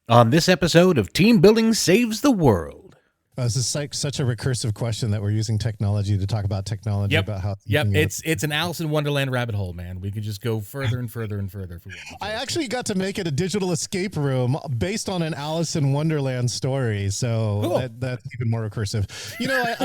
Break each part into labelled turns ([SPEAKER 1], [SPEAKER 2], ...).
[SPEAKER 1] On this episode of Team Building Saves the World.
[SPEAKER 2] This is like such a recursive question that we're using technology to talk about technology. About how
[SPEAKER 1] it's an Alice in Wonderland rabbit hole, man. We could just go further and further and further.
[SPEAKER 2] I actually got to make it a digital escape room based on an Alice in Wonderland story, so
[SPEAKER 1] cool.
[SPEAKER 2] That's even more recursive. You know,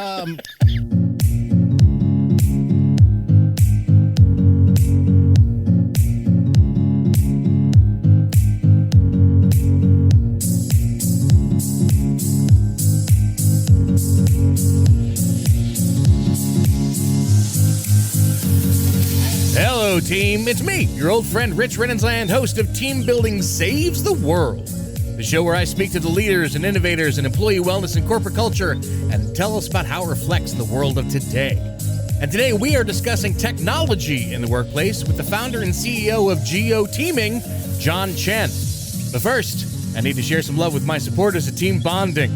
[SPEAKER 1] Hello, team. It's me, your old friend Rich Rininsland, host of Team Building Saves the World, the show where I speak to the leaders and innovators in employee wellness and corporate culture and tell us about how it reflects the world of today. And today we are discussing technology in the workplace with the founder and CEO of Geo Teaming, John Chen. But first, I need to share some love with my supporters at Team Bonding.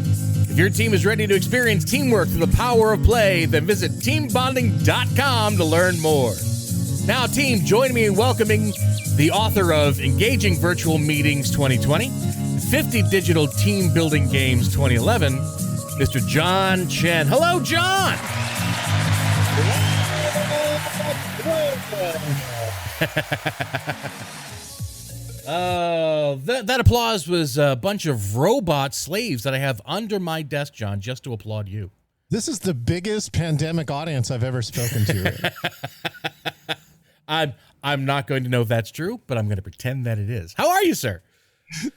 [SPEAKER 1] If your team is ready to experience teamwork through the power of play, then visit teambonding.com to learn more. Now, team, join me in welcoming the author of Engaging Virtual Meetings 2020, 50 Digital Team Building Games 2011, Mr. John Chen. Hello, John! That applause was a bunch of robot slaves that I have under my desk, John, just to applaud you.
[SPEAKER 2] This is the biggest pandemic audience I've ever spoken to.
[SPEAKER 1] I'm not going to know if that's true, but I'm going to pretend that it is. How are you, sir?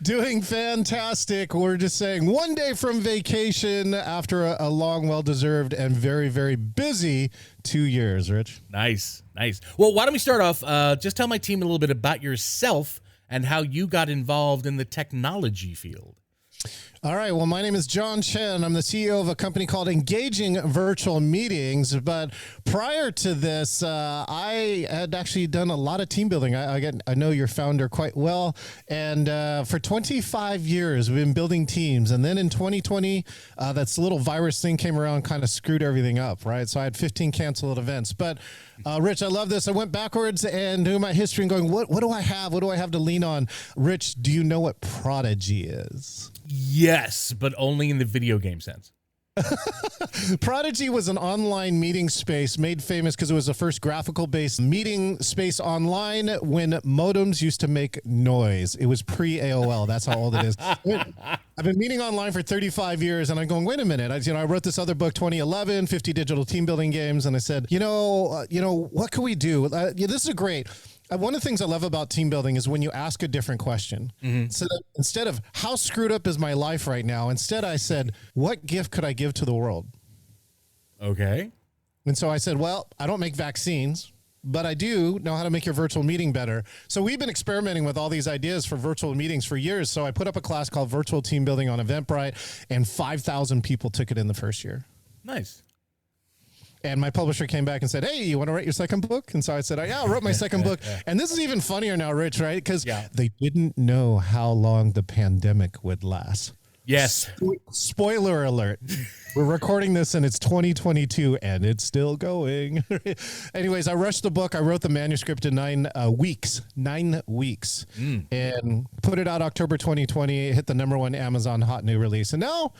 [SPEAKER 2] Doing fantastic. We're just saying one day from vacation after a long, well-deserved and very, very busy 2 years, Rich.
[SPEAKER 1] Nice. Well, why don't we start off, just tell my team a little bit about yourself and how you got involved in the technology field.
[SPEAKER 2] All right. Well, my name is John Chen. I'm the CEO of a company called Engaging Virtual Meetings. But prior to this, I had actually done a lot of team building. I know your founder quite well. And for 25 years, we've been building teams. And then in 2020, that little virus thing came around, kind of screwed everything up, right? So I had 15 canceled events. But Rich, I love this. I went backwards and doing my history and going, what do I have? What do I have to lean on? Rich, do you know what Prodigy is?
[SPEAKER 1] Yes, but only in the video game sense.
[SPEAKER 2] Prodigy was an online meeting space made famous because it was the first graphical-based meeting space online when modems used to make noise. It was pre-AOL. That's how old it is. I've been meeting online for 35 years, and I'm going, wait a minute. I wrote this other book, 2011, 50 Digital Team Building Games, and I said, what can we do? This is great. One of the things I love about team building is when you ask a different question. Mm-hmm. So instead of how screwed up is my life right now, instead I said, what gift could I give to the world?
[SPEAKER 1] Okay.
[SPEAKER 2] And so I said, well, I don't make vaccines, but I do know how to make your virtual meeting better. So we've been experimenting with all these ideas for virtual meetings for years. So I put up a class called Virtual Team Building on Eventbrite, and 5,000 people took it in the first year.
[SPEAKER 1] Nice.
[SPEAKER 2] And my publisher came back and said, hey, you want to write your second book? And so I said, I wrote my second book. And this is even funnier now, Rich, right? Because they didn't know how long the pandemic would last.
[SPEAKER 1] Yes.
[SPEAKER 2] Spoiler alert. We're recording this and it's 2022 and it's still going. Anyways, I rushed the book. I wrote the manuscript in 9 weeks, and put it out October 2020. It hit the #1 Amazon hot new release. And now,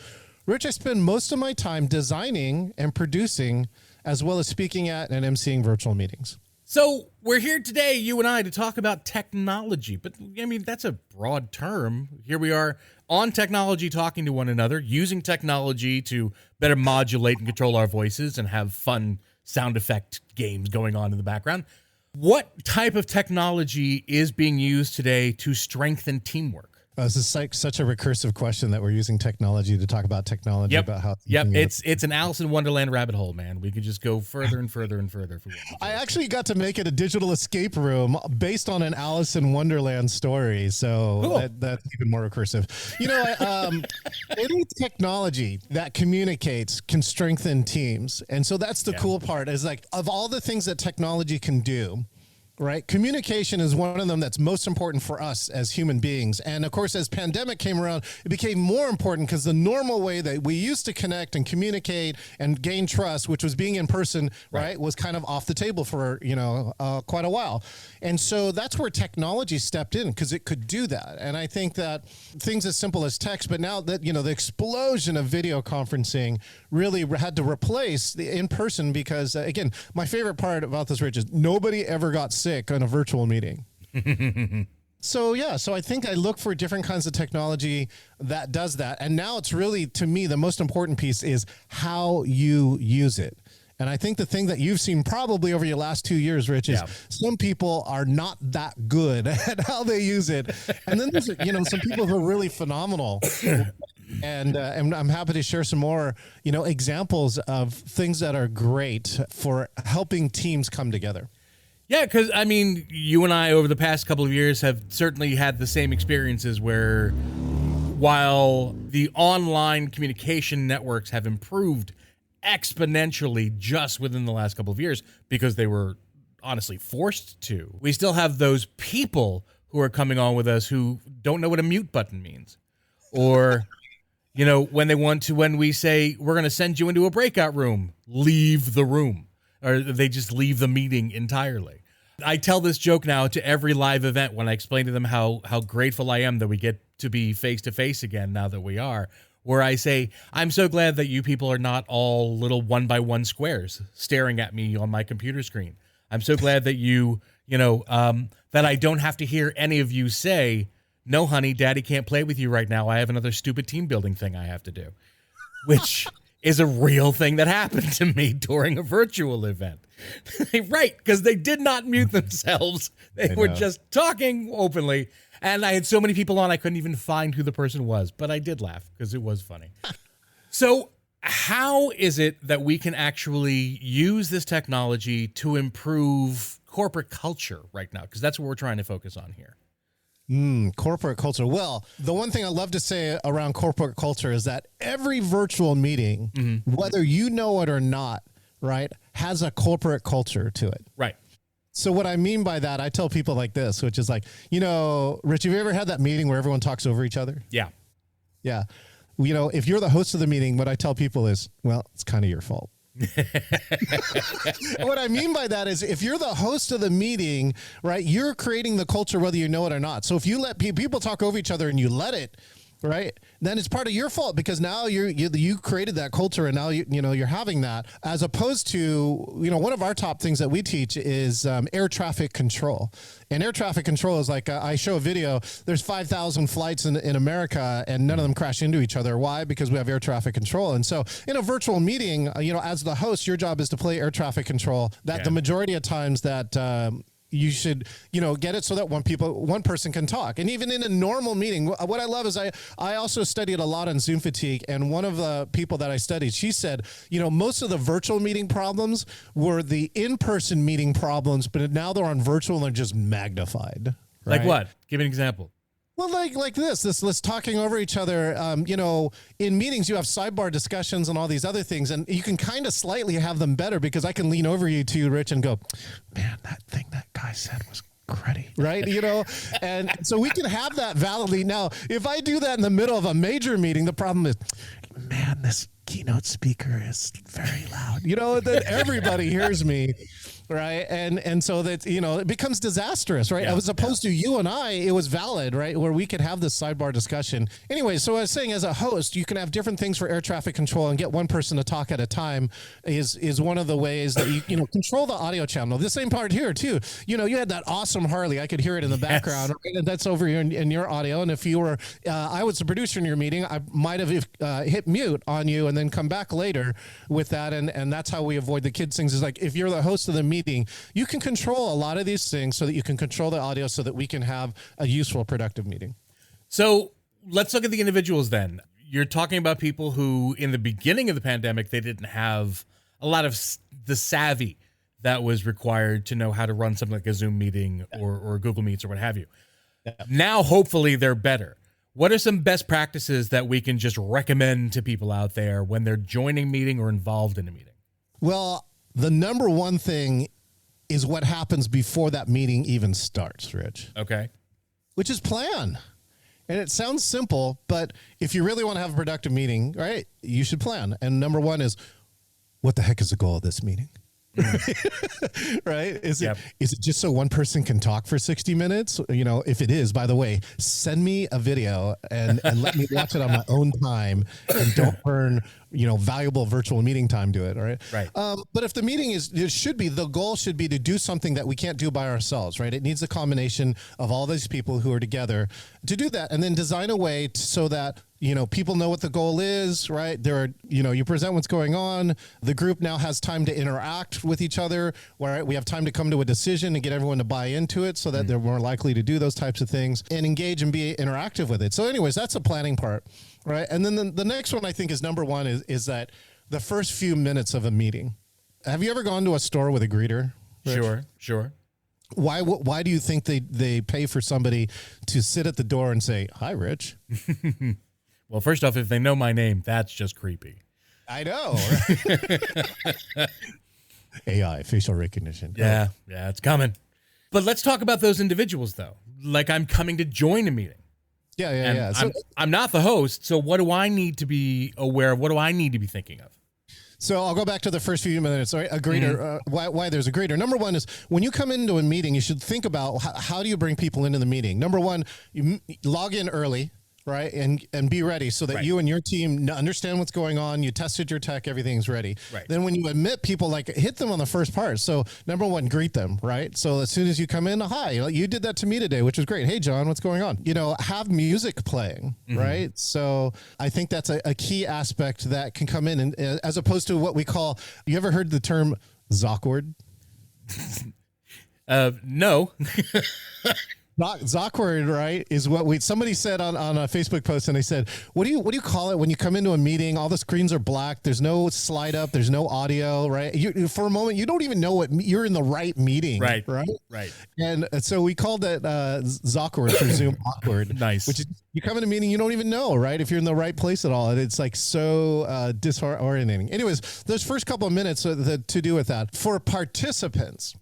[SPEAKER 2] Rich, I spend most of my time designing and producing as well as speaking at and emceeing virtual meetings.
[SPEAKER 1] So we're here today, you and I, to talk about technology. But, I mean, that's a broad term. Here we are on technology, talking to one another, using technology to better modulate and control our voices and have fun sound effect games going on in the background. What type of technology is being used today to strengthen teamwork?
[SPEAKER 2] This is like such a recursive question that we're using technology to talk about technology. About how.
[SPEAKER 1] It's an Alice in Wonderland rabbit hole, man. We could just go further and further and further.
[SPEAKER 2] I actually got to make it a digital escape room based on an Alice in Wonderland story. So
[SPEAKER 1] cool.
[SPEAKER 2] That's even more recursive. Any technology that communicates can strengthen teams. And so that's the cool part is like of all the things that technology can do, right? Communication is one of them that's most important for us as human beings. And of course, as pandemic came around, it became more important because the normal way that we used to connect and communicate and gain trust, which was being in person, right, was kind of off the table for, quite a while. And so that's where technology stepped in because it could do that. And I think that things as simple as text, but now that, the explosion of video conferencing really had to replace the in-person because, again, my favorite part about this, Rich, is nobody ever got sick on a virtual meeting. So I think I look for different kinds of technology that does that. And now it's really, to me, the most important piece is how you use it. And I think the thing that you've seen probably over your last 2 years, Rich, is some people are not that good at how they use it. And then there's, some people who are really phenomenal. And I'm happy to share some more, examples of things that are great for helping teams come together.
[SPEAKER 1] Yeah, because, you and I over the past couple of years have certainly had the same experiences where while the online communication networks have improved exponentially just within the last couple of years because they were honestly forced to, we still have those people who are coming on with us who don't know what a mute button means. Or, when we say we're going to send you into a breakout room, leave the room. Or they just leave the meeting entirely. I tell this joke now to every live event when I explain to them how grateful I am that we get to be face-to-face again now that we are, where I say, I'm so glad that you people are not all little one-by-one squares staring at me on my computer screen. I'm so glad that that I don't have to hear any of you say, no, honey, daddy can't play with you right now. I have another stupid team building thing I have to do, which is a real thing that happened to me during a virtual event. Right, because they did not mute themselves. They were just talking openly. And I had so many people on, I couldn't even find who the person was. But I did laugh because it was funny. So how is it that we can actually use this technology to improve corporate culture right now? Because that's what we're trying to focus on here.
[SPEAKER 2] Corporate culture. Well, the one thing I love to say around corporate culture is that every virtual meeting, whether you know it or not, right, has a corporate culture to it.
[SPEAKER 1] Right.
[SPEAKER 2] So what I mean by that, I tell people like this, which is like, Rich, have you ever had that meeting where everyone talks over each other?
[SPEAKER 1] Yeah.
[SPEAKER 2] Yeah. If you're the host of the meeting, what I tell people is, well, it's kind of your fault. What I mean by that is if you're the host of the meeting, right, you're creating the culture whether you know it or not. So if you let people talk over each other and you let it, right, then it's part of your fault because now you created that culture and now you're having that, as opposed to one of our top things that we teach is air traffic control. And air traffic control is like I show a video. There's 5,000 flights in America and none of them crash into each other. Why? Because we have air traffic control. And so in a virtual meeting, as the host, your job is to play air traffic control. That the majority of times that you should, get it so that one person can talk. And even in a normal meeting, what I love is I also studied a lot on Zoom fatigue. And one of the people that I studied, she said, most of the virtual meeting problems were the in-person meeting problems, but now they're on virtual and they're just magnified. Right?
[SPEAKER 1] Like what? Give me an example.
[SPEAKER 2] Well, like this talking over each other, in meetings, you have sidebar discussions and all these other things, and you can kind of slightly have them better because I can lean over you too, Rich, and go, man, that thing that guy said was cruddy, right? And so we can have that validly. Now, if I do that in the middle of a major meeting, the problem is, man, this keynote speaker is very loud, that everybody hears me. Right. And so that, it becomes disastrous, right? As opposed to you and I, it was valid, right? Where we could have this sidebar discussion. Anyway, so I was saying as a host, you can have different things for air traffic control and get one person to talk at a time is one of the ways that you control the audio channel. The same part here too. You had that awesome Harley. I could hear it in the background. Right? And that's over here in your audio. And if you were, I was the producer in your meeting, I might have hit mute on you and then come back later with that. And that's how we avoid the kids things is like, if you're the host of the meeting, you can control a lot of these things so that you can control the audio so that we can have a useful, productive meeting.
[SPEAKER 1] So let's look at the individuals then. You're talking about people who, in the beginning of the pandemic, they didn't have a lot of the savvy that was required to know how to run something like a Zoom meeting or Google Meets or what have you. Yeah. Now, hopefully, they're better. What are some best practices that we can just recommend to people out there when they're joining a meeting or involved in a meeting?
[SPEAKER 2] Well, the number one thing is what happens before that meeting even starts, Rich.
[SPEAKER 1] Okay.
[SPEAKER 2] Which is plan. And it sounds simple, but if you really want to have a productive meeting, right, you should plan. And number one is, what the heck is the goal of this meeting? Right? Is it just so one person can talk for 60 minutes? You know, if it is, by the way, send me a video and let me watch it on my own time and don't burn, valuable virtual meeting time to it. All right.
[SPEAKER 1] Right.
[SPEAKER 2] But if the meeting the goal should be to do something that we can't do by ourselves, right? It needs a combination of all these people who are together to do that, and then design a way so that people know what the goal is, right? You present what's going on. The group now has time to interact with each other, where we have time to come to a decision and get everyone to buy into it so that they're more likely to do those types of things and engage and be interactive with it. So anyways, that's the planning part, right? And then the next one I think is number one is that the first few minutes of a meeting. Have you ever gone to a store with a greeter, Rich?
[SPEAKER 1] Sure.
[SPEAKER 2] Why do you think they pay for somebody to sit at the door and say, "Hi, Rich"?
[SPEAKER 1] Well, first off, if they know my name, that's just creepy.
[SPEAKER 2] I know. AI, facial recognition.
[SPEAKER 1] Yeah, it's coming. But let's talk about those individuals, though. Like, I'm coming to join a meeting.
[SPEAKER 2] Yeah.
[SPEAKER 1] So, I'm not the host, so what do I need to be aware of? What do I need to be thinking of?
[SPEAKER 2] So I'll go back to the first few minutes. Right? A greeter, why there's a greeter. Number one is when you come into a meeting, you should think about how do you bring people into the meeting. Number one, you log in early. Right. And be ready so that you and your team understand what's going on. You tested your tech. Everything's ready. Right. Then when you admit people, hit them on the first part. So number one, greet them. Right. So as soon as you come in, hi, you did that to me today, which was great. Hey, John, what's going on? Have music playing. Right. So I think that's a key aspect that can come in. And as opposed to what we call, you ever heard the term Zawkward?
[SPEAKER 1] No.
[SPEAKER 2] Zawkward, right, is what somebody said on a Facebook post, and they said, what do you call it when you come into a meeting? All the screens are black. There's no slide up. There's no audio, right? For a moment, you don't even know what you're in the right meeting, right. And so we called that Zawkward for Zoom awkward.
[SPEAKER 1] Nice.
[SPEAKER 2] Which is you come in a meeting, you don't even know, right, if you're in the right place at all, and it's so disorientating. Anyways, those first couple of minutes to do with that for participants.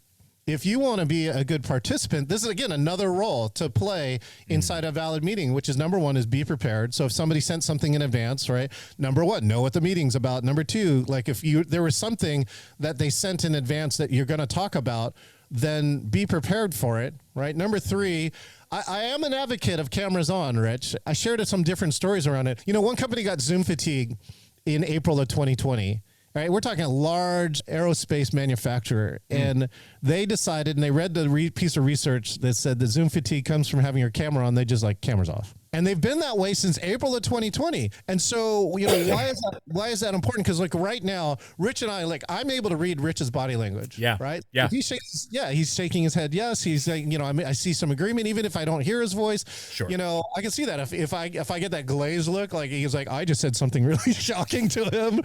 [SPEAKER 2] If you want to be a good participant, this is, again, another role to play inside a valid meeting, which is number one is be prepared. So if somebody sent something in advance, right, number one, know what the meeting's about. Number two, if there was something that they sent in advance that you're going to talk about, then be prepared for it, right? Number three, I am an advocate of cameras on, Rich. I shared some different stories around it. One company got Zoom fatigue in April of 2020. All right, we're talking a large aerospace manufacturer, and they decided, and they read the piece of research that said the Zoom fatigue comes from having your camera on. They just cameras off. And they've been that way since April of 2020. And so, why is that important? Because right now, Rich and I, I'm able to read Rich's body language.
[SPEAKER 1] Yeah.
[SPEAKER 2] Right.
[SPEAKER 1] Yeah.
[SPEAKER 2] If he's shaking his head. Yes. He's saying, I see some agreement, even if I don't hear his voice.
[SPEAKER 1] Sure.
[SPEAKER 2] I can see that if I get that glazed look, he's I just said something really shocking to him.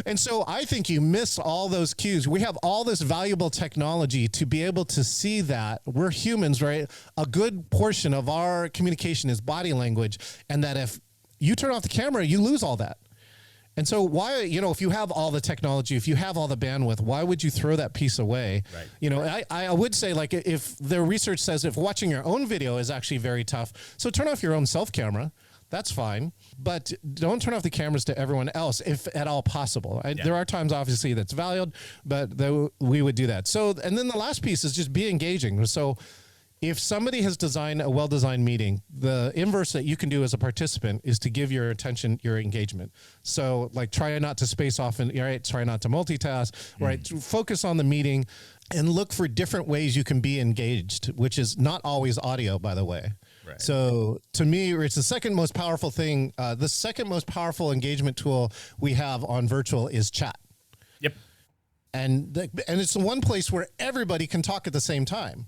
[SPEAKER 2] And so I think you miss all those cues. We have all this valuable technology to be able to see that. We're humans, right? A good portion of our communication is body language. And that if you turn off the camera, you lose all that. And so why, if you have all the technology, if you have all the bandwidth, why would you throw that piece away? Right. I would say if the research says if watching your own video is actually very tough, so turn off your own self camera. That's fine. But don't turn off the cameras to everyone else if at all possible. There are times, obviously, that's valid, but we would do that. So, and then the last piece is just be engaging. So if somebody has designed a well-designed meeting, the inverse that you can do as a participant is to give your attention, your engagement. So try not to space off and try not to multitask, right? Focus on the meeting and look for different ways you can be engaged, which is not always audio, by the way. Right. So to me, it's the second most powerful thing. The second most powerful engagement tool we have on virtual is chat.
[SPEAKER 1] Yep.
[SPEAKER 2] And it's the one place where everybody can talk at the same time.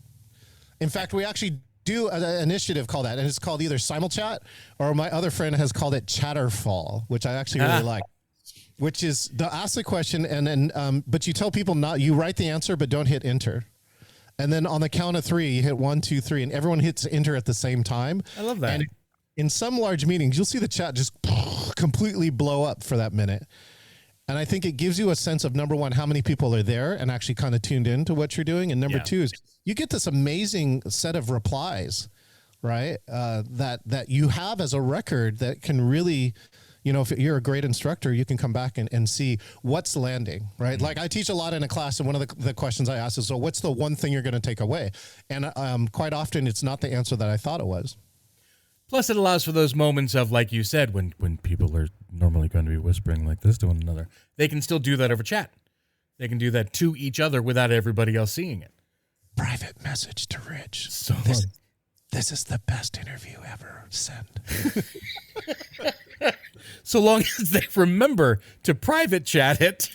[SPEAKER 2] In fact, we actually do an initiative called that, and it's called either Simulchat, or my other friend has called it Chatterfall, which I actually really like. Which is to ask the question, and then but you tell people you write the answer, but don't hit enter. And then on the count of three, you hit 1, 2, 3, and everyone hits enter at the same time.
[SPEAKER 1] I love that.
[SPEAKER 2] And in some large meetings, you'll see the chat just completely blow up for that minute. And I think it gives you a sense of, number one, how many people are there and actually kind of tuned into what you're doing. And number two is you get this amazing set of replies, right? That you have as a record that can really, if you're a great instructor, you can come back and see what's landing, right? Like I teach a lot in a class, and one of the questions I ask is, so what's the one thing you're going to take away? And quite often it's not the answer that I thought it was.
[SPEAKER 1] Plus, it allows for those moments of, like you said, when people are normally going to be whispering like this to one another, they can still do that over chat. They can do that to each other without everybody else seeing it.
[SPEAKER 2] Private message to Rich.
[SPEAKER 1] So
[SPEAKER 2] this is the best interview ever. Send.
[SPEAKER 1] So long as they remember to private chat it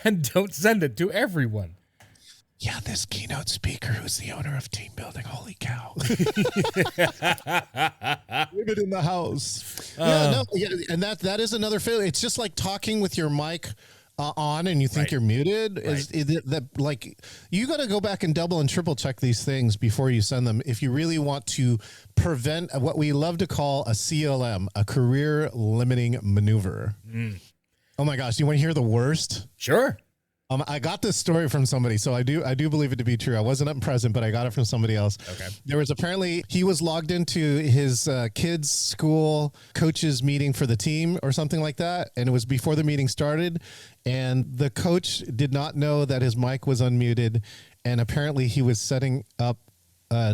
[SPEAKER 1] and don't send it to everyone.
[SPEAKER 2] Yeah, this keynote speaker who's the owner of Team Building. Holy cow. Leave it in the house. And that is another failure. It's just like talking with your mic on and you think you're muted. Right. You got to go back and double and triple check these things before you send them if you really want to prevent what we love to call a CLM, a career limiting maneuver. Oh my gosh, do you want to hear the worst?
[SPEAKER 1] Sure.
[SPEAKER 2] I got this story from somebody, so I do believe it to be true. I wasn't present, but I got it from somebody else.
[SPEAKER 1] Okay.
[SPEAKER 2] There was apparently, he was logged into his kids' school coaches meeting for the team or something like that, and it was before the meeting started, and the coach did not know that his mic was unmuted, and apparently he was setting up a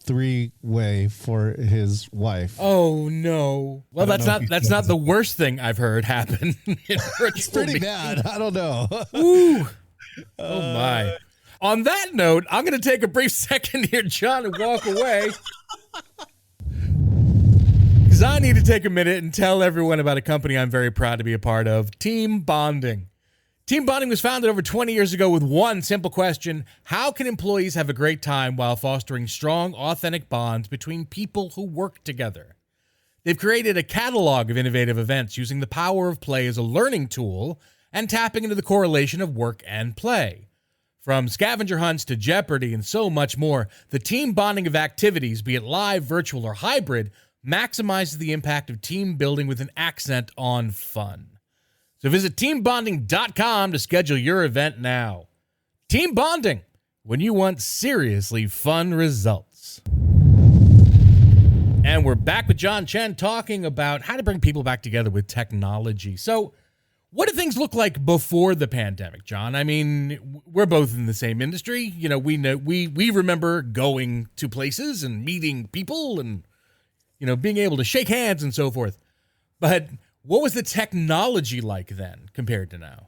[SPEAKER 2] three-way for his wife.
[SPEAKER 1] Oh no! Well, that's not the worst thing I've heard happen.
[SPEAKER 2] It's pretty bad. I don't know.
[SPEAKER 1] Ooh. Oh my! On that note, I'm going to take a brief second here, John, and walk away because I need to take a minute and tell everyone about a company I'm very proud to be a part of: Team Bonding. Team Bonding was founded over 20 years ago with one simple question: how can employees have a great time while fostering strong, authentic bonds between people who work together? They've created a catalog of innovative events using the power of play as a learning tool and tapping into the correlation of work and play. From scavenger hunts to Jeopardy and so much more, the team bonding of activities, be it live, virtual, or hybrid, maximizes the impact of team building with an accent on fun. So visit teambonding.com to schedule your event now. Team Bonding, when you want seriously fun results. And we're back with John Chen talking about how to bring people back together with technology. So what do things look like before the pandemic, John? I mean, we're both in the same industry. We remember going to places and meeting people and, being able to shake hands and so forth. But what was the technology like then compared to now?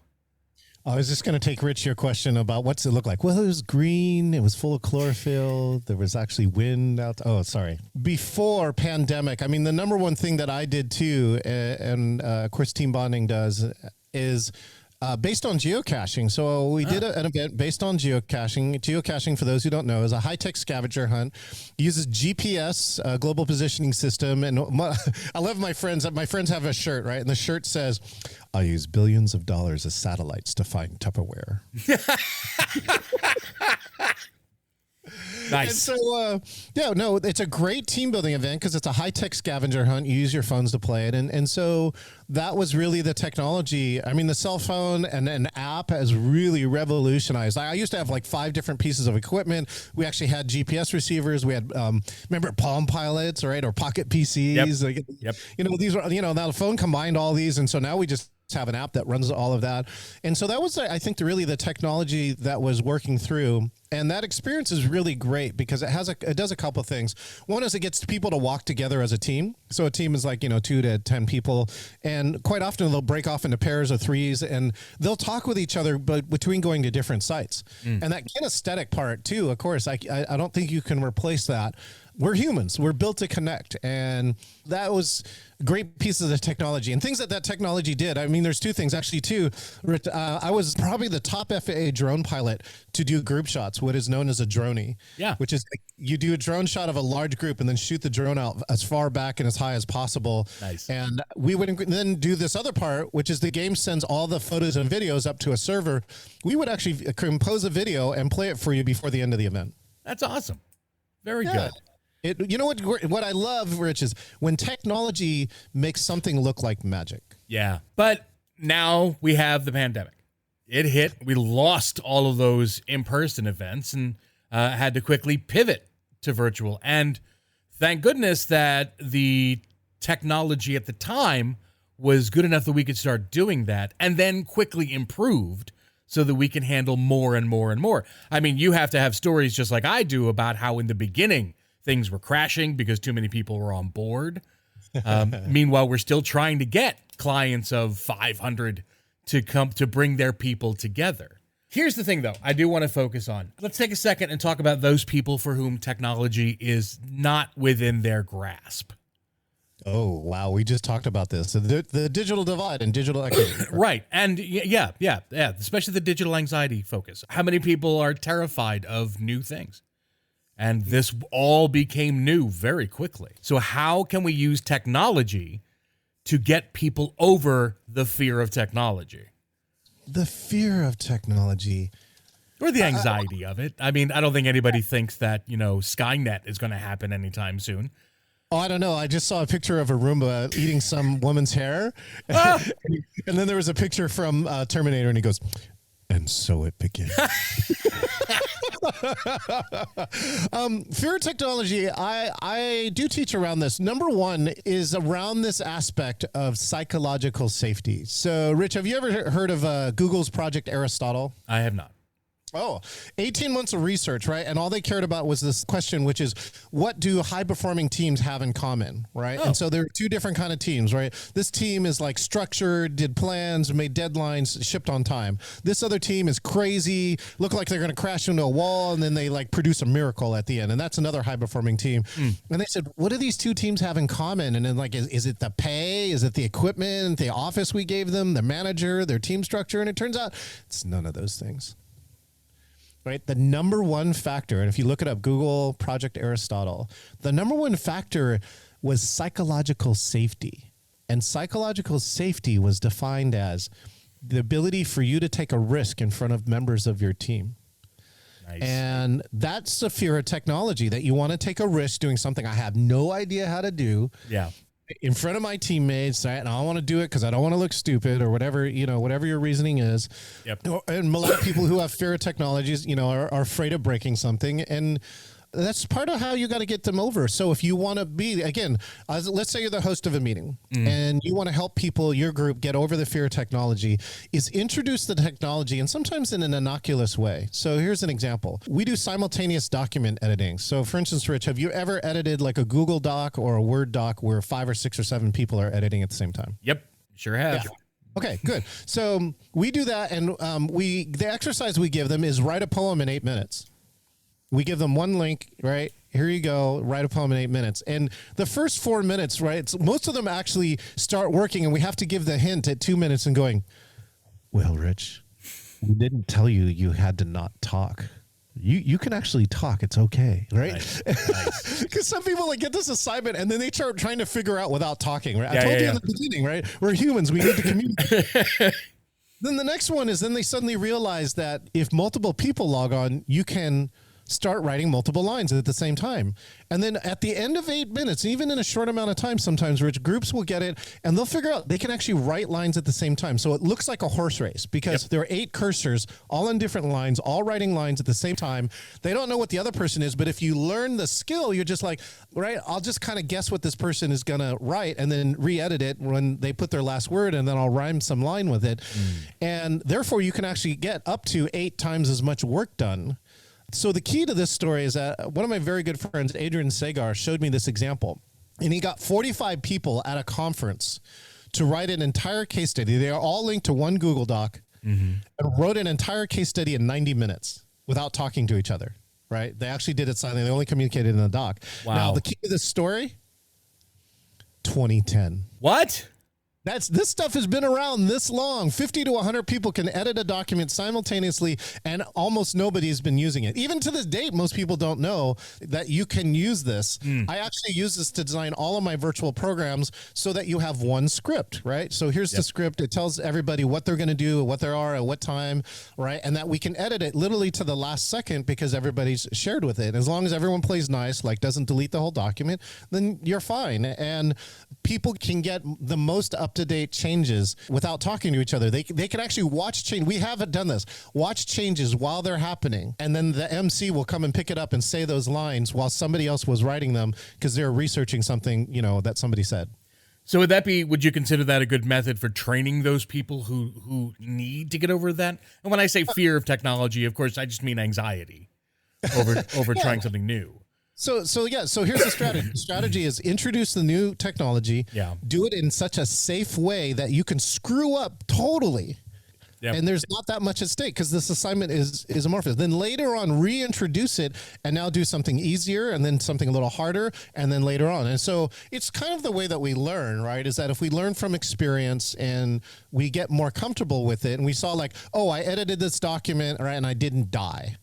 [SPEAKER 2] I was just going to take Rich your question about what's it look like. Well, it was green. It was full of chlorophyll. There was actually wind out. Oh, sorry. Before pandemic, I mean, the number one thing that I did too, and of course Team Bonding does, is based on geocaching. So we did an event based on geocaching. Geocaching, for those who don't know, is a high-tech scavenger hunt. It uses GPS, global positioning system. And I love my friends. My friends have a shirt, right? And the shirt says, I use billions of dollars of satellites to find Tupperware.
[SPEAKER 1] Nice.
[SPEAKER 2] And so, it's a great team building event because it's a high-tech scavenger hunt. You use your phones to play it. And so that was really the technology. I mean, the cell phone and an app has really revolutionized. I used to have like 5 different pieces of equipment. We actually had GPS receivers. We had, remember Palm Pilots, right? Or Pocket PCs.
[SPEAKER 1] Yep.
[SPEAKER 2] These were, now the phone combined all these. And so now we just have an app that runs all of that. And so that was, I think, really the technology that was working through. And that experience is really great because it does a couple of things. One is it gets people to walk together as a team. So a team is like, 2 to 10 people. And quite often they'll break off into pairs or threes and they'll talk with each other, but between going to different sites. And that kinesthetic part too, of course, I don't think you can replace that. We're humans. We're built to connect. And that was great pieces of technology and things that technology did. I mean, there's 2 things actually too. I was probably the top FAA drone pilot to do group shots, what is known as a droney.
[SPEAKER 1] Yeah.
[SPEAKER 2] Which is you do a drone shot of a large group and then shoot the drone out as far back and as high as possible.
[SPEAKER 1] Nice.
[SPEAKER 2] And we would then do this other part, which is the game sends all the photos and videos up to a server. We would actually compose a video and play it for you before the end of the event.
[SPEAKER 1] That's awesome. Very good.
[SPEAKER 2] What I love, Rich, is when technology makes something look like magic.
[SPEAKER 1] Yeah. But now we have the pandemic. It hit. We lost all of those in-person events and had to quickly pivot to virtual. And thank goodness that the technology at the time was good enough that we could start doing that, and then quickly improved so that we can handle more and more and more. I mean, you have to have stories just like I do about how in the beginning things were crashing because too many people were on board. Meanwhile, we're still trying to get clients of 500 to come to bring their people together. Here's the thing, though, I do want to focus on. Let's take a second and talk about those people for whom technology is not within their grasp.
[SPEAKER 2] Oh, wow. We just talked about this. The digital divide and digital equity.
[SPEAKER 1] Right. And yeah. Especially the digital anxiety focus. How many people are terrified of new things? And this all became new very quickly. So how can we use technology to get people over the fear of technology?
[SPEAKER 2] The fear of technology.
[SPEAKER 1] Or the anxiety of it. I mean, I don't think anybody thinks that, Skynet is going to happen anytime soon.
[SPEAKER 2] Oh, I don't know. I just saw a picture of a Roomba eating some woman's hair. And then there was a picture from Terminator, and he goes, and so it began. Fear of technology, I do teach around this. Number one is around this aspect of psychological safety. So, Rich, have you ever heard of Google's Project Aristotle?
[SPEAKER 1] I have not.
[SPEAKER 2] Oh, 18 months of research, right? And all they cared about was this question, which is, what do high-performing teams have in common, right?
[SPEAKER 1] Oh.
[SPEAKER 2] And so there are two different kind of teams, right? This team is like structured, did plans, made deadlines, shipped on time. This other team is crazy, look like they're going to crash into a wall, and then they like produce a miracle at the end. And that's another high-performing team. And they said, what do these two teams have in common? And then like, is it the pay? Is it the equipment, the office we gave them, the manager, their team structure? And it turns out it's none of those things. Right, the number one factor, and if you look it up, Google Project Aristotle, the number one factor was psychological safety. And psychological safety was defined as the ability for you to take a risk in front of members of your team. Nice. And that's the fear of technology, that you want to take a risk doing something I have no idea how to do. Yeah. In front of my teammates, right? And I don't want to do it because I don't want to look stupid or whatever, whatever your reasoning is. Yep. And a lot of people who have fear of technologies, are afraid of breaking something. And that's part of how you got to get them over. So if you want to be, again, let's say you're the host of a meeting and you want to help people, your group, get over the fear of technology, is introduce the technology, and sometimes in an innocuous way. So here's an example. We do simultaneous document editing. So for instance, Rich, have you ever edited like a Google Doc or a Word doc where 5 or 6 or 7 people are editing at the same time?
[SPEAKER 1] Yep, sure have.
[SPEAKER 2] Yeah. Okay, good. So we do that, and the exercise we give them is write a poem in 8 minutes. We give them one link, right? Here you go, write a poem in 8 minutes. And the first 4 minutes, right, most of them actually start working, and we have to give the hint at 2 minutes and going, well, Rich, we didn't tell you you had to not talk. You can actually talk. It's okay, right? Nice. Because some people get this assignment, and then they start trying to figure out without talking, right? I told you in the beginning, right? We're humans. We need to communicate. Then the next one is then they suddenly realize that if multiple people log on, you can start writing multiple lines at the same time. And then at the end of 8 minutes, even in a short amount of time, sometimes, Rich, groups will get it and they'll figure out they can actually write lines at the same time. So it looks like a horse race because there are 8 cursors all on different lines, all writing lines at the same time. They don't know what the other person is, but if you learn the skill, you're just like, right, I'll just kind of guess what this person is going to write and then re-edit it when they put their last word, and then I'll rhyme some line with it. And therefore, you can actually get up to 8 times as much work done. So the key to this story is that one of my very good friends, Adrian Sagar, showed me this example. And he got 45 people at a conference to write an entire case study. They are all linked to one Google Doc and wrote an entire case study in 90 minutes without talking to each other, right? They actually did it silently. They only communicated in the doc. Wow. Now, the key to this story, 2010.
[SPEAKER 1] What?
[SPEAKER 2] This stuff has been around this long. 50 to 100 people can edit a document simultaneously, and almost nobody has been using it. Even to this date, most people don't know that you can use this. I actually use this to design all of my virtual programs so that you have one script, right? So here's the script. It tells everybody what they're going to do, what they are, at what time, right? And that we can edit it literally to the last second because everybody's shared with it. As long as everyone plays nice, like doesn't delete the whole document, then you're fine. And people can get the most up up-to-date changes without talking to each other. They can actually watch change. We haven't done this. Watch changes while they're happening, and then the MC will come and pick it up and say those lines while somebody else was writing them because they're researching something, that somebody said.
[SPEAKER 1] So would you consider that a good method for training those people who need to get over that? And when I say fear of technology, of course, I just mean anxiety over trying something new.
[SPEAKER 2] So here's the strategy. The strategy is introduce the new technology, do it in such a safe way that you can screw up totally. Yep. And there's not that much at stake because this assignment is amorphous. Then later on, reintroduce it and now do something easier and then something a little harder and then later on. And so it's kind of the way that we learn, right? Is that if we learn from experience and we get more comfortable with it and we saw like, oh, I edited this document, right, and I didn't die.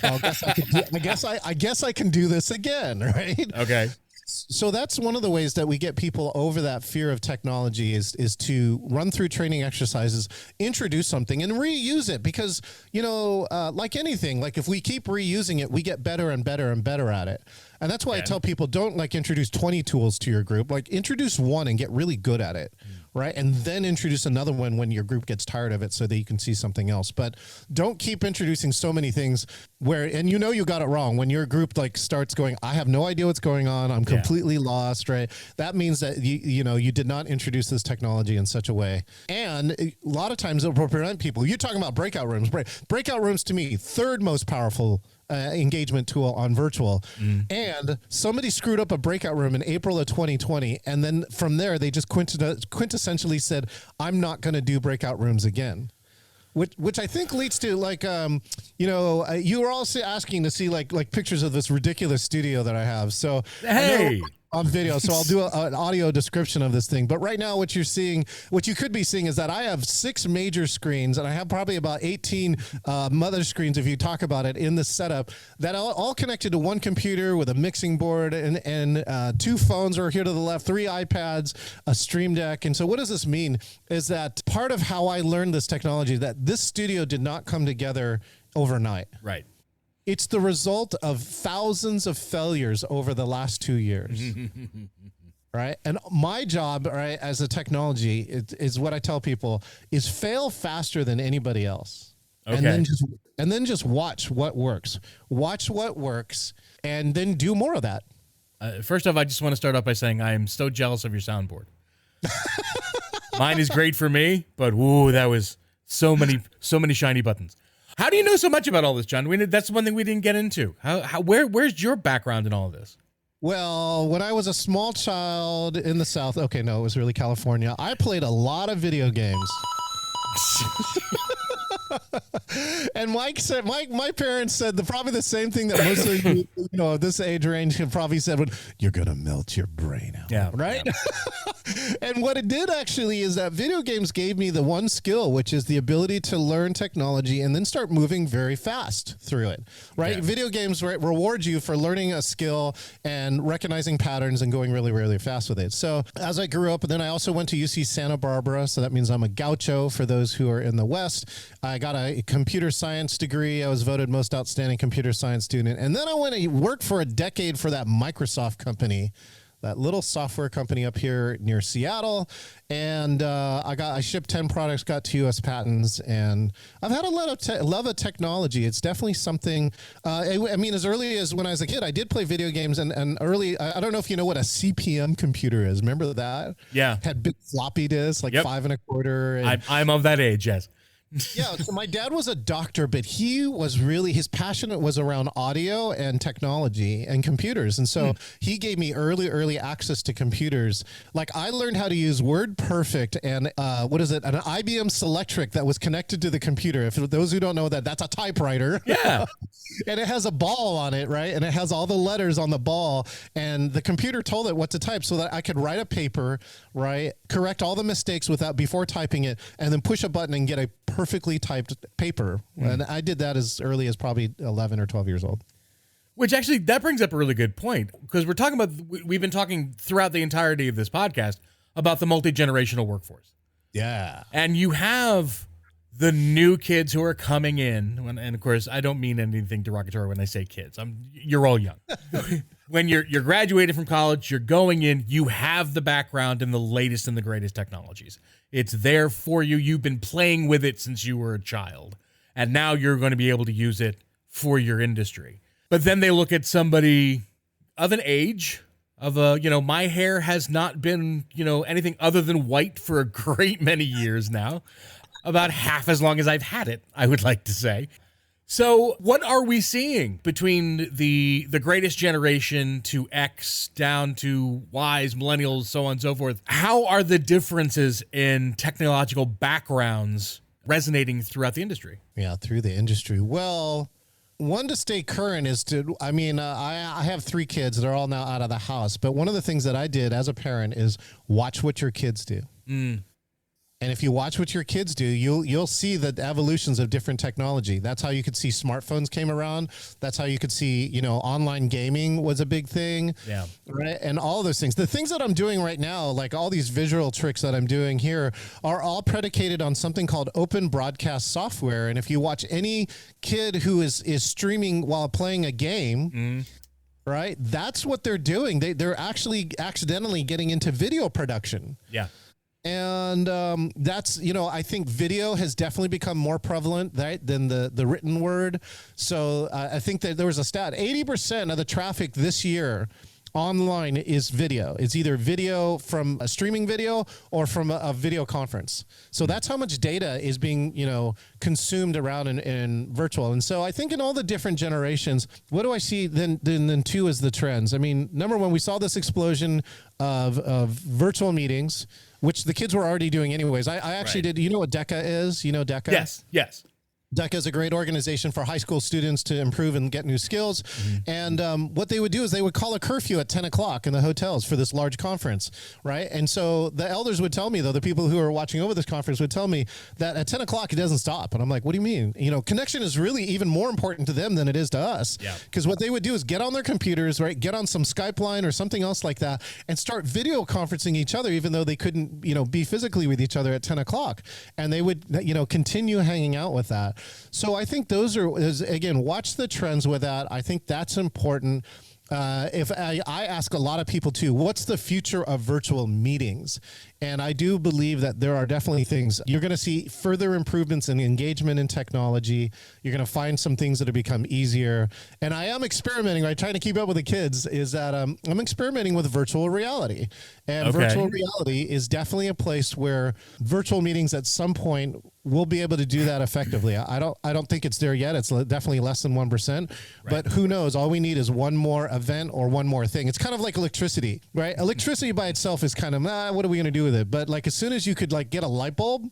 [SPEAKER 2] Well, I guess I can do this again, right?
[SPEAKER 1] Okay.
[SPEAKER 2] So that's one of the ways that we get people over that fear of technology is to run through training exercises, introduce something and reuse it because, like anything, like if we keep reusing it, we get better and better and better at it. And that's why I tell people don't like introduce 20 tools to your group, like introduce one and get really good at it. Right. And then introduce another one when your group gets tired of it so that you can see something else. But don't keep introducing so many things and you got it wrong. When your group like starts going, I have no idea what's going on. I'm completely lost. Right. That means that, you did not introduce this technology in such a way. And a lot of times it will prevent people. You're talking about breakout rooms. Breakout rooms to me, third most powerful engagement tool on virtual. And somebody screwed up a breakout room in April of 2020. And then from there, they just quintessentially said, I'm not going to do breakout rooms again. Which I think leads to like, you were also asking to see like pictures of this ridiculous studio that I have. So
[SPEAKER 1] hey.
[SPEAKER 2] On video, so I'll do an audio description of this thing. But right now, what you could be seeing is that I have 6 major screens, and I have probably about 18 mother screens, if you talk about it, in the setup that are all connected to one computer with a mixing board and 2 phones are here to the left, 3 iPads, a Stream Deck. And so what does this mean is that part of how I learned this technology, that this studio did not come together overnight.
[SPEAKER 1] Right.
[SPEAKER 2] It's the result of thousands of failures over the last 2 years. Right. And my job, right, as a technology is what I tell people is fail faster than anybody else. Okay. And then just watch what works. Watch what works and then do more of that.
[SPEAKER 1] First off, I just want to start off by saying I am so jealous of your soundboard. Mine is great for me, but that was so many shiny buttons. How do you know so much about all this, John? That's one thing we didn't get into. Where's your background in all of this?
[SPEAKER 2] Well, when I was a small child in the South, it was really California. I played a lot of video games. And Mike said, my parents said probably the same thing that most of you, this age range probably said, you're going to melt your brain out. Yeah. Right? Yeah. And what it did actually is that video games gave me the one skill, which is the ability to learn technology and then start moving very fast through it. Right? Yeah. Video games reward you for learning a skill and recognizing patterns and going really, really fast with it. So as I grew up, and then I also went to UC Santa Barbara. So that means I'm a gaucho for those who are in the West. I got a computer science degree. I was voted most outstanding computer science student. And then I went and worked for a decade for that Microsoft company, that little software company up here near Seattle. And I shipped 10 products, got 2 US patents, and I've had a lot of love of technology. It's definitely something, as early as when I was a kid, I did play video games and early, I don't know if you know what a CPM computer is. Remember that?
[SPEAKER 1] Yeah.
[SPEAKER 2] Had big floppy disks, like 5 1/4.
[SPEAKER 1] I'm of that age, yes.
[SPEAKER 2] Yeah, so my dad was a doctor, but his passion was around audio and technology and computers. And so he gave me early access to computers. Like I learned how to use WordPerfect and an IBM Selectric that was connected to the computer. If those who don't know that's a typewriter. Yeah. And it has a ball on it, right? And it has all the letters on the ball. And the computer told it what to type so that I could write a paper, right? Correct all the mistakes before typing it, and then push a button and get a perfectly typed paper. And I did that as early as probably 11 or 12 years old.
[SPEAKER 1] Which actually, that brings up a really good point, because we've been talking throughout the entirety of this podcast about the multi-generational workforce.
[SPEAKER 2] Yeah.
[SPEAKER 1] And you have the new kids who are coming in, and of course, I don't mean anything derogatory when I say kids. You're all young. When you're graduating from college, you're going in, you have the background in the latest and the greatest technologies. It's there for you. You've been playing with it since you were a child, and now you're going to be able to use it for your industry. But then they look at somebody of an age, my hair has not been, anything other than white for a great many years now. About half as long as I've had it, I would like to say. So what are we seeing between the greatest generation to X down to Ys, millennials, so on and so forth? How are the differences in technological backgrounds resonating throughout the industry?
[SPEAKER 2] Yeah, through the industry. Well, one, to stay current is I have 3 kids that are all now out of the house. But one of the things that I did as a parent is watch what your kids do. And if you watch what your kids do, you'll see the evolutions of different technology. That's how you could see smartphones came around. That's how you could see, online gaming was a big thing.
[SPEAKER 1] Yeah.
[SPEAKER 2] Right. And all those things. The things that I'm doing right now, like all these visual tricks that I'm doing here, are all predicated on something called open broadcast software. And if you watch any kid who is streaming while playing a game, right, that's what they're doing. They're actually accidentally getting into video production.
[SPEAKER 1] Yeah.
[SPEAKER 2] And that's, I think video has definitely become more prevalent, right, than the written word. So I think that there was a stat, 80% of the traffic this year online is video. It's either video from a streaming video or from a video conference. So that's how much data is being, consumed around in virtual. And so I think in all the different generations, what do I see then two is the trends? I mean, number one, we saw this explosion of virtual meetings, which the kids were already doing anyways. I actually did. You know what DECA is? You know DECA?
[SPEAKER 1] Yes.
[SPEAKER 2] DECA is a great organization for high school students to improve and get new skills. And what they would do is they would call a curfew at 10 o'clock in the hotels for this large conference, right? And so the elders would tell me, though, the people who are watching over this conference would tell me that at 10 o'clock it doesn't stop. And I'm like, what do you mean? Connection is really even more important to them than it is to us. Because what they would do is get on their computers, right? Get on some Skype line or something else like that and start video conferencing each other, even though they couldn't, be physically with each other at 10 o'clock. And they would, continue hanging out with that. So I think those are, again, watch the trends with that. I think that's important. If I ask a lot of people too, what's the future of virtual meetings? And I do believe that there are definitely things. You're going to see further improvements in engagement in technology. You're going to find some things that have become easier. And I am experimenting, right? Trying to keep up with the kids is that I'm experimenting with virtual reality. And virtual reality is definitely a place where virtual meetings at some point will be able to do that effectively. I don't think it's there yet. It's definitely less than 1%, but who knows? All we need is one more event or one more thing. It's kind of like electricity, right? Electricity by itself is kind of, what are we going to do with it? But like as soon as you could like get a light bulb,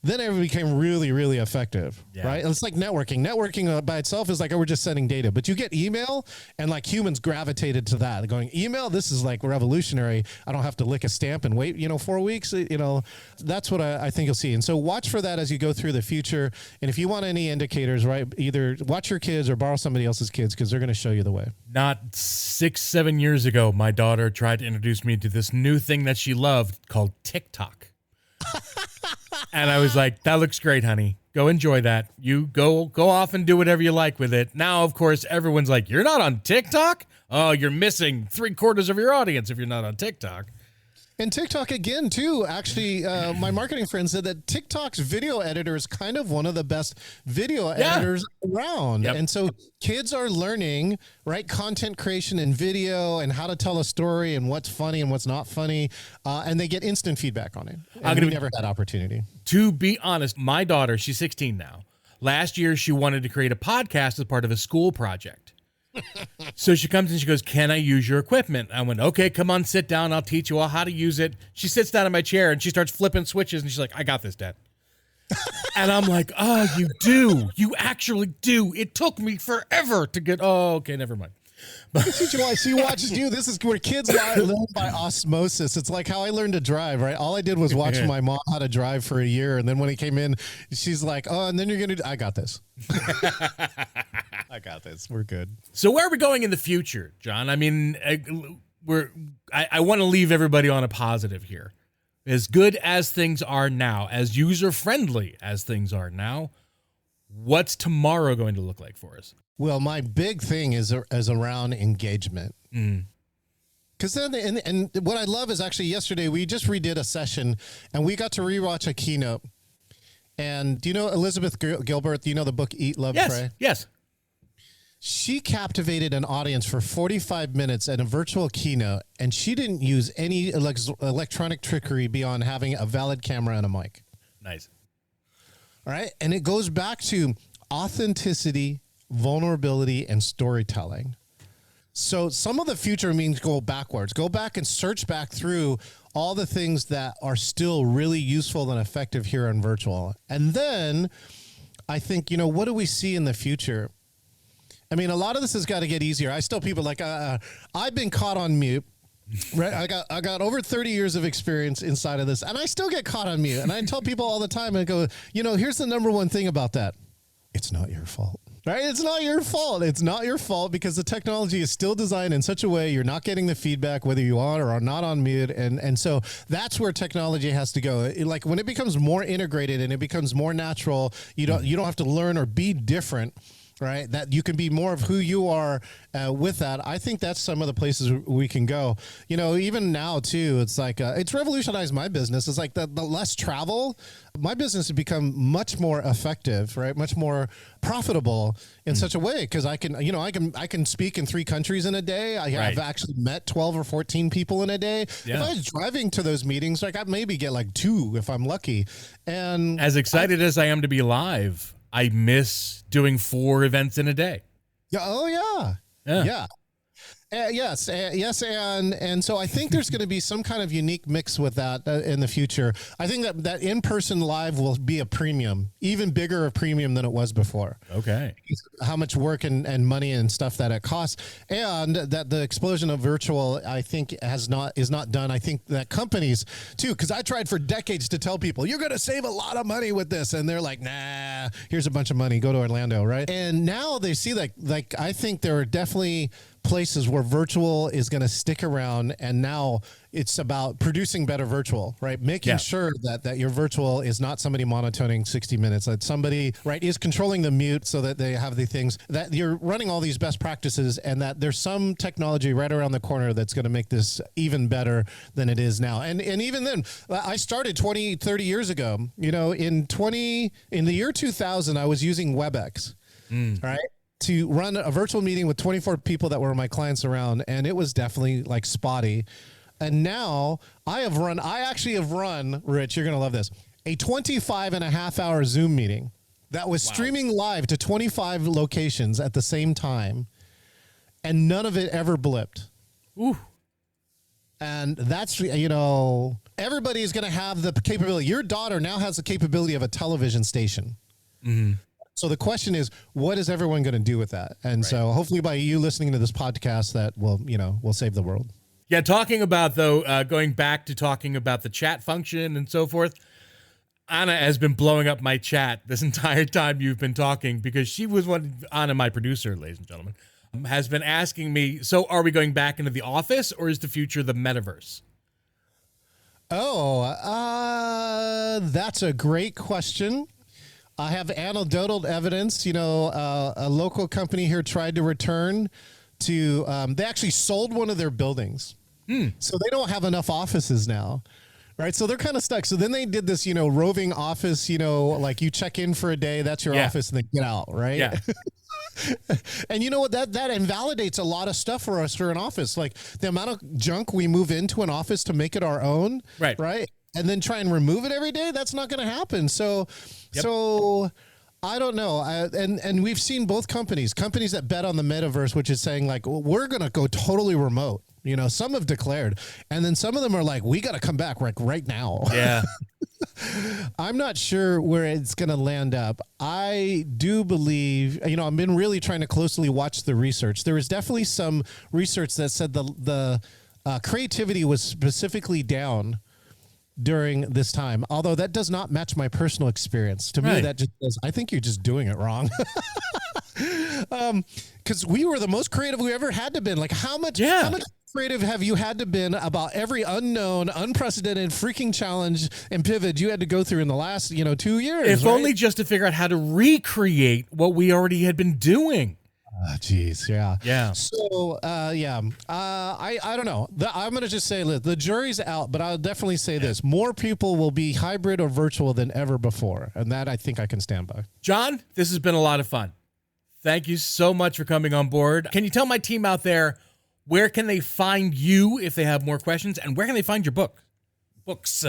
[SPEAKER 2] then it became really, really effective, right? It's like networking. Networking by itself is like, we're just sending data. But you get email, and like humans gravitated to that. They're going, email, this is like revolutionary. I don't have to lick a stamp and wait, 4 weeks. That's what I think you'll see. And so watch for that as you go through the future. And if you want any indicators, right, either watch your kids or borrow somebody else's kids because they're going to show you the way.
[SPEAKER 1] Not 6-7 years ago, my daughter tried to introduce me to this new thing that she loved called TikTok. And I was like, that looks great, honey. Go enjoy that. You go off and do whatever you like with it. Now, of course, everyone's like, you're not on TikTok? Oh, you're missing 3/4 of your audience if you're not on TikTok.
[SPEAKER 2] And TikTok again, too. Actually, my marketing friend said that TikTok's video editor is kind of one of the best video editors around. And so kids are learning, right, content creation in video and how to tell a story and what's funny and what's not funny. And they get instant feedback on it. And we never had opportunity.
[SPEAKER 1] To be honest, my daughter, she's 16 now. Last year, she wanted to create a podcast as part of a school project. So she comes and she goes, can I use your equipment? I went, okay, come on, sit down. I'll teach you all how to use it. She sits down in my chair and she starts flipping switches and she's like, I got this, Dad. And I'm like, oh, you do. You actually do. It took me forever to get, okay, never mind.
[SPEAKER 2] She watches you. This is where kids learn by osmosis. It's like how I learned to drive, right? All I did was watch my mom how to drive for a year. And then when he came in, she's like, oh, and then you're going to, I got this. I got this. We're good.
[SPEAKER 1] So where are we going in the future, John? I mean, I want to leave everybody on a positive here. as good as things are now, as user-friendly as things are now, what's tomorrow going to look like for us?
[SPEAKER 2] Well, my big thing is around engagement. Because then, and what I love is actually yesterday we just redid a session and we got to rewatch a keynote. And do you know Elizabeth Gilbert? Do you know the book Eat, Love, Pray?
[SPEAKER 1] Yes.
[SPEAKER 2] She captivated an audience for 45 minutes at a virtual keynote, and she didn't use any electronic trickery beyond having a valid camera and a mic.
[SPEAKER 1] Nice.
[SPEAKER 2] All right. And it goes back to authenticity, vulnerability, and storytelling. So some of the future means go backwards. Go back and search back through all the things that are still really useful and effective here on virtual. And then I think, what do we see in the future? I mean, a lot of this has got to get easier. I still people like, I've been caught on mute. Right. I got over 30 years of experience inside of this, and I still get caught on mute. And I tell people all the time, I go, here's the number one thing about that. It's not your fault. Right? It's not your fault. It's not your fault because the technology is still designed in such a way you're not getting the feedback whether you are or are not on mute. And so that's where technology has to go. Like when it becomes more integrated and it becomes more natural, you don't have to learn or be different. Right, that you can be more of who you are with that. I think that's some of the places we can go. Even now too, it's like it's revolutionized my business. It's like the less travel, my business has become much more effective, right? Much more profitable in such a way because I can, I can speak in 3 countries in a day. I've actually met 12 or 14 people in a day. Yeah. If I was driving to those meetings, like I'd maybe get like 2 if I'm lucky. And
[SPEAKER 1] as excited as I am to be live, I miss doing 4 events in a day.
[SPEAKER 2] Yeah. Oh, yeah. Yeah. Yes. And so I think there's going to be some kind of unique mix with that in the future. I think that in-person live will be a premium, even bigger a premium than it was before.
[SPEAKER 1] Okay.
[SPEAKER 2] How much work and money and stuff that it costs. And that the explosion of virtual, I think is not done. I think that companies too, because I tried for decades to tell people, you're going to save a lot of money with this. And they're like, nah, here's a bunch of money. Go to Orlando. Right. And now they see like I think there are definitely places where virtual is going to stick around, and now it's about producing better virtual, right? Making sure that your virtual is not somebody monotoning 60 minutes, that somebody is controlling the mute so that they have the things that you're running all these best practices, and that there's some technology right around the corner that's going to make this even better than it is now. And even then, I started 30 years ago, in the year 2000, I was using WebEx, right? To run a virtual meeting with 24 people that were my clients around, and it was definitely like spotty. And now I actually have run, Rich, you're going to love this, a 25.5-hour Zoom meeting that was streaming live to 25 locations at the same time, and none of it ever blipped.
[SPEAKER 1] Ooh.
[SPEAKER 2] And that's, everybody is going to have the capability. Your daughter now has the capability of a television station. Mm-hmm. So the question is, what is everyone going to do with that? And so hopefully by you listening to this podcast, that will save the world.
[SPEAKER 1] Yeah. Talking about going back to talking about the chat function and so forth. Anna has been blowing up my chat this entire time you've been talking, because she was Anna, my producer, ladies and gentlemen, has been asking me, so are we going back into the office, or is the future the metaverse?
[SPEAKER 2] Oh, that's a great question. I have anecdotal evidence. A local company here tried to return to, they actually sold one of their buildings. So they don't have enough offices now. Right. So they're kind of stuck. So then they did this, roving office, like you check in for a day, that's your office, and then get out. Right. Yeah. And you know what, that invalidates a lot of stuff for us for an office. Like the amount of junk we move into an office to make it our own. Right. Right. And then try and remove it every day. That's not going to happen. So I don't know. And we've seen both companies that bet on the metaverse, which is saying like, well, we're going to go totally remote. Some have declared, and then some of them are like, we got to come back like right now. Yeah. I'm not sure where it's going to land up. I do believe, I've been really trying to closely watch the research. There was definitely some research that said the creativity was specifically down during this time, although that does not match my personal experience. To me, that just says, I think you're just doing it wrong. Because we were the most creative we ever had to been. Like how much creative have you had to been about every unknown, unprecedented freaking challenge and pivot you had to go through in the last, 2 years?
[SPEAKER 1] If only just to figure out how to recreate what we already had been doing.
[SPEAKER 2] Jeez, yeah.
[SPEAKER 1] Yeah.
[SPEAKER 2] So, I don't know. I'm going to just say the jury's out, but I'll definitely say this. More people will be hybrid or virtual than ever before, and that I think I can stand by.
[SPEAKER 1] John, this has been a lot of fun. Thank you so much for coming on board. Can you tell my team out there, where can they find you if they have more questions, and where can they find your books?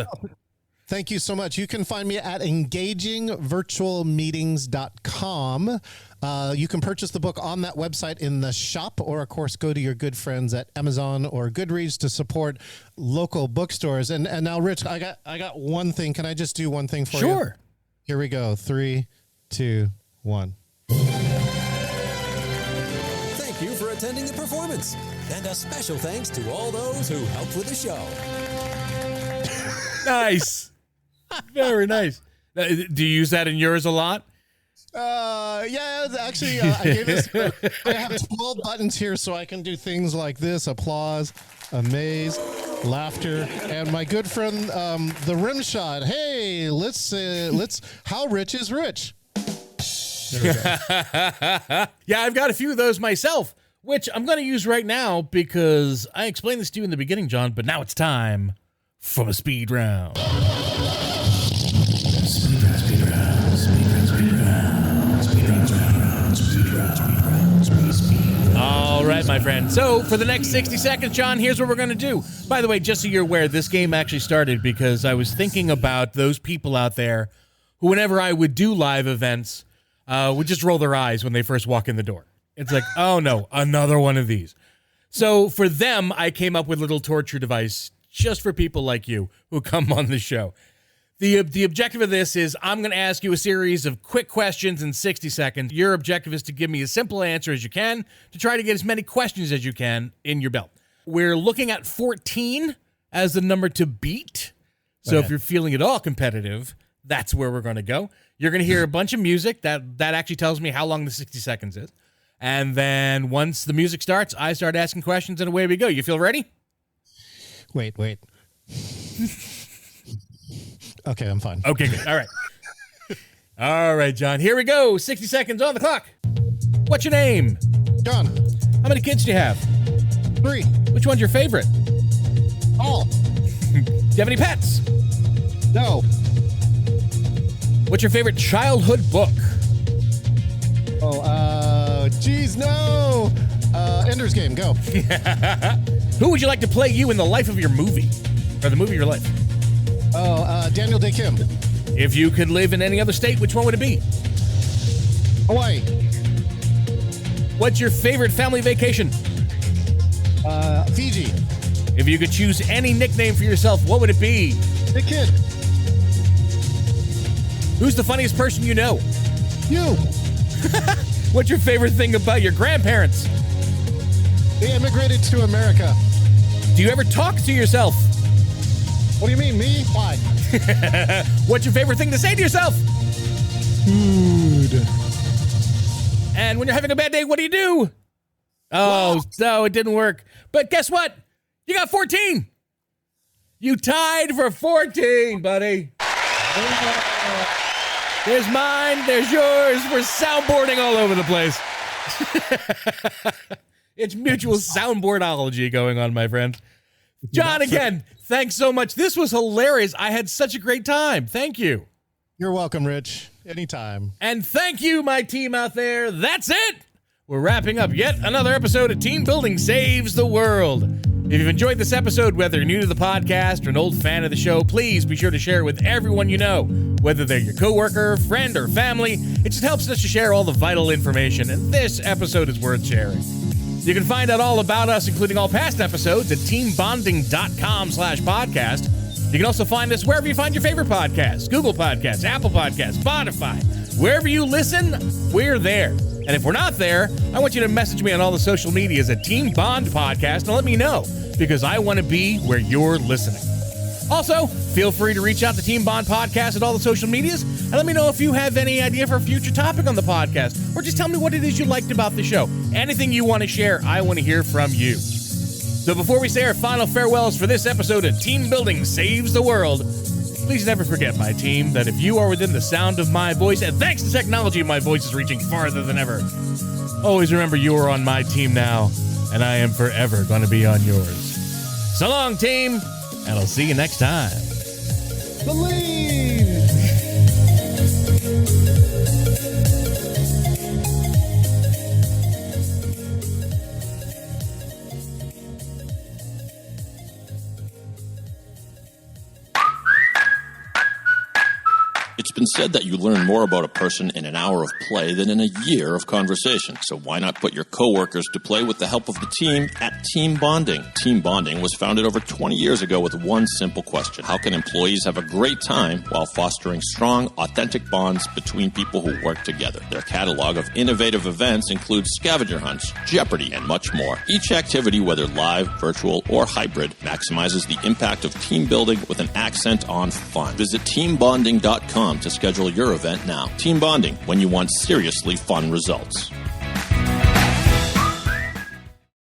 [SPEAKER 2] Thank you so much. You can find me at engagingvirtualmeetings.com. You can purchase the book on that website in the shop, or of course go to your good friends at Amazon or Goodreads to support local bookstores. And now, Rich, I got one thing. Can I just do one thing for you?
[SPEAKER 1] Sure.
[SPEAKER 2] Here we go. 3, 2, 1.
[SPEAKER 3] Thank you for attending the performance. And a special thanks to all those who helped with the show.
[SPEAKER 1] Nice. Very nice. Do you use that in yours a lot?
[SPEAKER 2] Yeah, actually, I gave this. I have 12 buttons here, so I can do things like this: applause, amaze, laughter, and my good friend, the rim shot. Hey, let's. How rich is Rich? There we go.
[SPEAKER 1] Yeah, I've got a few of those myself, which I'm going to use right now because I explained this to you in the beginning, John. But now it's time for a speed round. All right, my friend. So for the next 60 seconds, John, here's what we're going to do. By the way, just so you're aware, this game actually started because I was thinking about those people out there who, whenever I would do live events, would just roll their eyes when they first walk in the door. It's like, oh no, another one of these. So for them, I came up with a little torture device just for people like you who come on the show. The objective of this is I'm going to ask you a series of quick questions in 60 seconds. Your objective is to give me a simple answer as you can to try to get as many questions as you can in your belt. We're looking at 14 as the number to beat. So if you're feeling at all competitive, that's where we're going to go. You're going to hear a bunch of music. That actually tells me how long the 60 seconds is. And then once the music starts, I start asking questions and away we go. You feel ready?
[SPEAKER 2] Wait. Okay, I'm fine.
[SPEAKER 1] Okay, good. All right. All right, John. Here we go. 60 seconds on the clock. What's your name?
[SPEAKER 2] John.
[SPEAKER 1] How many kids do you have?
[SPEAKER 2] 3.
[SPEAKER 1] Which one's your favorite?
[SPEAKER 2] All.
[SPEAKER 1] Do you have any pets?
[SPEAKER 2] No.
[SPEAKER 1] What's your favorite childhood book?
[SPEAKER 2] Geez, no. Ender's Game, go.
[SPEAKER 1] Who would you like to play you in the life of your movie? Or the movie of your life?
[SPEAKER 2] Daniel Day Kim.
[SPEAKER 1] If you could live in any other state, which one would it be?
[SPEAKER 2] Hawaii.
[SPEAKER 1] What's your favorite family vacation?
[SPEAKER 2] Fiji.
[SPEAKER 1] If you could choose any nickname for yourself, what would it be?
[SPEAKER 2] The Kid.
[SPEAKER 1] Who's the funniest person you know?
[SPEAKER 2] You.
[SPEAKER 1] What's your favorite thing about your grandparents?
[SPEAKER 2] They immigrated to America.
[SPEAKER 1] Do you ever talk to yourself?
[SPEAKER 2] What do you mean, me? Why?
[SPEAKER 1] What's your favorite thing to say to yourself?
[SPEAKER 2] Food.
[SPEAKER 1] And when you're having a bad day, what do? Oh, no, it didn't work. But guess what? You got 14. You tied for 14, buddy. There's mine, there's yours. We're soundboarding all over the place. It's mutual soundboardology going on, my friend. John, again, thanks so much. This was hilarious. I had such a great time. Thank you.
[SPEAKER 2] You're welcome, Rich. Anytime.
[SPEAKER 1] And thank you, my team out there. That's it. We're wrapping up yet another episode of Team Building Saves the World. If you've enjoyed this episode, whether you're new to the podcast or an old fan of the show, please be sure to share it with everyone you know, whether they're your coworker, friend, or family. It just helps us to share all the vital information, and this episode is worth sharing. You can find out all about us, including all past episodes, at teambonding.com/podcast. You can also find us wherever you find your favorite podcasts: Google Podcasts, Apple Podcasts, Spotify. Wherever you listen, we're there. And if we're not there, I want you to message me on all the social medias at Team Bond Podcast and let me know, because I want to be where you're listening. Also, feel free to reach out to Team Bond Podcast at all the social medias and let me know if you have any idea for a future topic on the podcast, or just tell me what it is you liked about the show. Anything you want to share, I want to hear from you. So before we say our final farewells for this episode of Team Building Saves the World, please never forget, my team, that if you are within the sound of my voice, and thanks to technology, my voice is reaching farther than ever, always remember you are on my team now, and I am forever going to be on yours. So long, team, and I'll see you next time.
[SPEAKER 2] Believe!
[SPEAKER 4] It's been said that you learn more about a person in an hour of play than in a year of conversation. So why not put your coworkers to play with the help of the team at Team Bonding? Team Bonding was founded over 20 years ago with one simple question. How can employees have a great time while fostering strong, authentic bonds between people who work together? Their catalog of innovative events includes scavenger hunts, Jeopardy, and much more. Each activity, whether live, virtual, or hybrid, maximizes the impact of team building with an accent on fun. Visit teambonding.com to schedule your event now. Team Bonding, when you want seriously fun results.